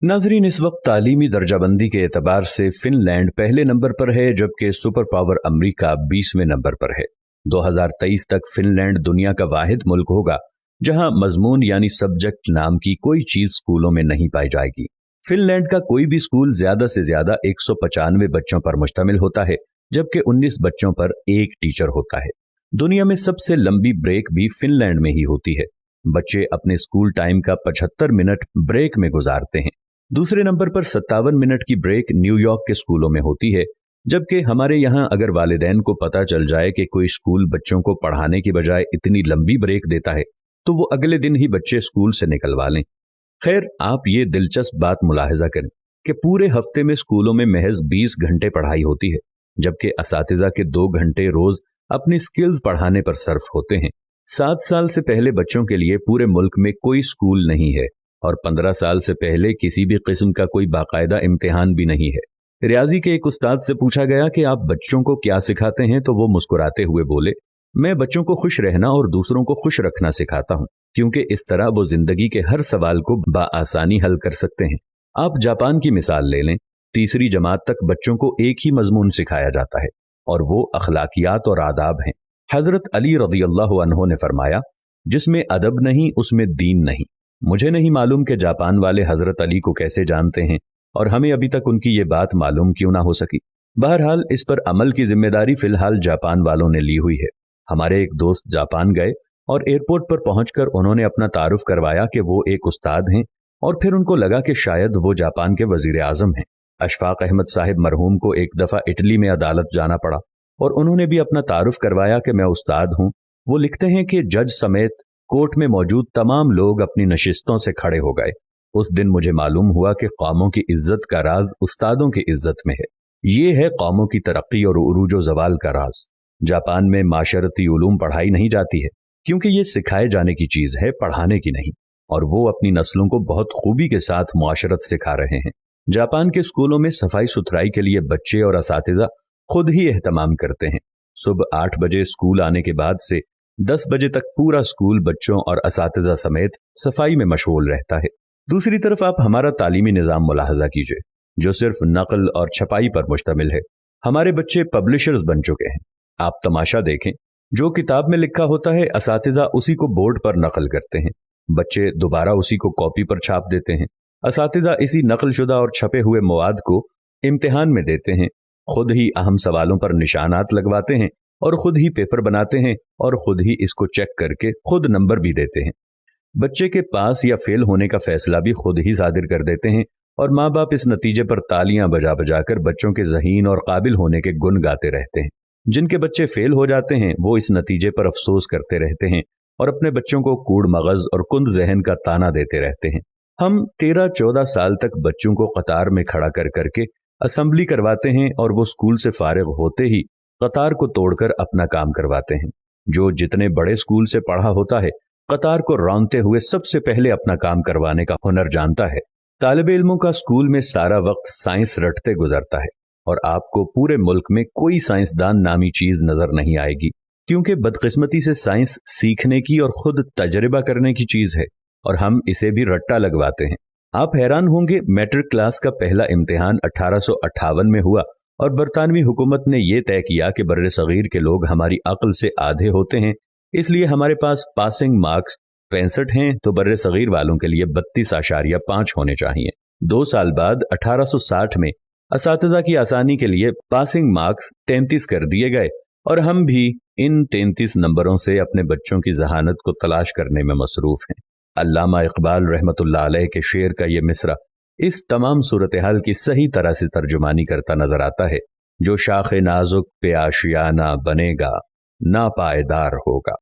नाजरीन, इस वक्त तालीमी दर्जाबंदी के एतबार से फिनलैंड पहले नंबर पर है, जबकि सुपर पावर अमरीका 20वें नंबर पर है। 2023 तक फिनलैंड दुनिया का वाहिद मुल्क होगा जहां मजमून यानी सब्जेक्ट नाम की कोई चीज स्कूलों में नहीं पाई जाएगी। फिनलैंड का कोई भी स्कूल ज्यादा से ज्यादा 195 बच्चों पर मुश्तमिल होता है, जबकि 19 बच्चों पर एक टीचर होता है। दुनिया में सबसे लंबी ब्रेक भी फिनलैंड में ही होती है। बच्चे अपने स्कूल टाइम का 75 मिनट ब्रेक में गुजारते हैं। दूसरे नंबर पर 57 मिनट की ब्रेक न्यूयॉर्क के स्कूलों में होती है, जबकि हमारे यहाँ अगर वालिदैन को पता चल जाए कि कोई स्कूल बच्चों को पढ़ाने की बजाय इतनी लंबी ब्रेक देता है तो वो अगले दिन ही बच्चे स्कूल से निकलवा लें। खैर, आप ये दिलचस्प बात मुलाहिजा करें कि पूरे हफ्ते में स्कूलों में महज 20 घंटे पढ़ाई होती है, जबकि असातिज़ा के 2 घंटे रोज अपनी स्किल्स पढ़ाने पर सर्फ होते हैं। 7 साल से पहले बच्चों के लिए पूरे मुल्क में कोई स्कूल नहीं है और 15 साल से पहले किसी भी किस्म का कोई बाकायदा इम्तिहान भी नहीं है। रियाजी के एक उस्ताद से पूछा गया कि आप बच्चों को क्या सिखाते हैं, तो वो मुस्कुराते हुए बोले, मैं बच्चों को खुश रहना और दूसरों को खुश रखना सिखाता हूँ, क्योंकि इस तरह वो जिंदगी के हर सवाल को बाआसानी हल कर सकते हैं। आप जापान की मिसाल ले लें। 3री जमात तक बच्चों को एक ही मजमून सिखाया जाता है और वो अखलाकियात और आदाब हैं। हजरत अली रज़ियल्लाहु अन्हु ने फरमाया, जिसमें अदब नहीं उसमें दीन नहीं। मुझे नहीं मालूम कि जापान वाले हजरत अली को कैसे जानते हैं और हमें अभी तक उनकी ये बात मालूम क्यों ना हो सकी। बहरहाल, इस पर अमल की जिम्मेदारी फिलहाल जापान वालों ने ली हुई है। हमारे एक दोस्त जापान गए और एयरपोर्ट पर पहुंचकर उन्होंने अपना तारुफ करवाया कि वो एक उस्ताद हैं, और फिर उनको लगा कि शायद वो जापान के वजीर आजम हैं। अशफाक अहमद साहिब मरहूम को एक दफा इटली में अदालत जाना पड़ा और उन्होंने भी अपना तारुफ करवाया कि मैं उस्ताद हूं। वो लिखते हैं कि जज समेत कोर्ट में मौजूद तमाम लोग अपनी नशिस्तों से खड़े हो गए। उस दिन मुझे मालूम हुआ कि कौमों की इज्जत का राज उस्तादों की इज्जत में है। ये है कौमों की तरक्की और उरूजो जवाल का राज। जापान में माशरती उलूम पढ़ाई नहीं जाती है, क्योंकि ये सिखाए जाने की चीज है, पढ़ाने की नहीं, और वो अपनी नस्लों को बहुत खूबी के साथ मुआशरत सिखा रहे हैं। जापान के स्कूलों में सफाई सुथराई के लिए बच्चे और असातिज़ा खुद ही एहतमाम करते हैं। सुबह 8 बजे स्कूल आने के बाद से 10 बजे तक पूरा स्कूल बच्चों और असातिज़ा समेत सफाई में मशगूल रहता है। दूसरी तरफ आप हमारा तालीमी निज़ाम मुलाहजा कीजिए, जो सिर्फ नकल और छपाई पर मुश्तमिल है। हमारे बच्चे पब्लिशर्स बन चुके हैं। आप तमाशा देखें, जो किताब में लिखा होता है असातिज़ा उसी को बोर्ड पर नकल करते हैं, बच्चे दोबारा उसी को कॉपी पर छाप देते हैं। असातिज़ा इसी नकलशुदा और छपे हुए मवाद को इम्तिहान में देते हैं, खुद ही अहम सवालों पर निशानात लगवाते हैं और खुद ही पेपर बनाते हैं और खुद ही इसको चेक करके खुद नंबर भी देते हैं। बच्चे के पास या फेल होने का फैसला भी खुद ही सादिर कर देते हैं और माँ बाप इस नतीजे पर तालियां बजा बजा कर बच्चों के ज़हीन और काबिल होने के गुण गाते रहते हैं। जिनके बच्चे फेल हो जाते हैं वो इस नतीजे पर अफसोस करते रहते हैं और अपने बच्चों को कूड़ मगज और कुंद जहन का ताना देते रहते हैं। हम 13-14 साल तक बच्चों को कतार में खड़ा कर करके असेंबली करवाते हैं और वो स्कूल से फारिग होते ही कतार को तोड़कर अपना काम करवाते हैं। जो जितने बड़े स्कूल से पढ़ा होता है, कतार को रौंदते हुए सबसे पहले अपना काम करवाने का हुनर जानता है। तालिब इल्मों का स्कूल में सारा वक्त साइंस रटते गुजरता है और आपको पूरे मुल्क में कोई साइंसदान नामी चीज नजर नहीं आएगी, क्योंकि बदकिस्मती से साइंस सीखने की और खुद तजर्बा करने की चीज है और हम इसे भी रट्टा लगवाते हैं। आप हैरान होंगे, मैट्रिक क्लास का पहला इम्तिहान 1858 में हुआ और बरतानवी हुकूमत ने यह तय किया कि बर्रे सगीर के लोग हमारी अक्ल से आधे होते हैं, इसलिए हमारे पास पासिंग मार्क्स 65 हैं तो बर्रे सगीर वालों के लिए 32.5 होने चाहिए। 2 साल बाद 1860 में असातिज़ा की आसानी के लिए पासिंग मार्क्स 33 कर दिए गए और हम भी इन 33 नंबरों से अपने बच्चों की जहानत को तलाश करने में मसरूफ हैं। अल्लामा इकबाल रहमतुल्लाह अलैह के शेर का ये मिसरा इस तमाम सूरत हाल की सही तरह से तर्जुमानी करता नजर आता है। जो शाखे नाजुक पे आशियाना बनेगा, ना पायदार होगा।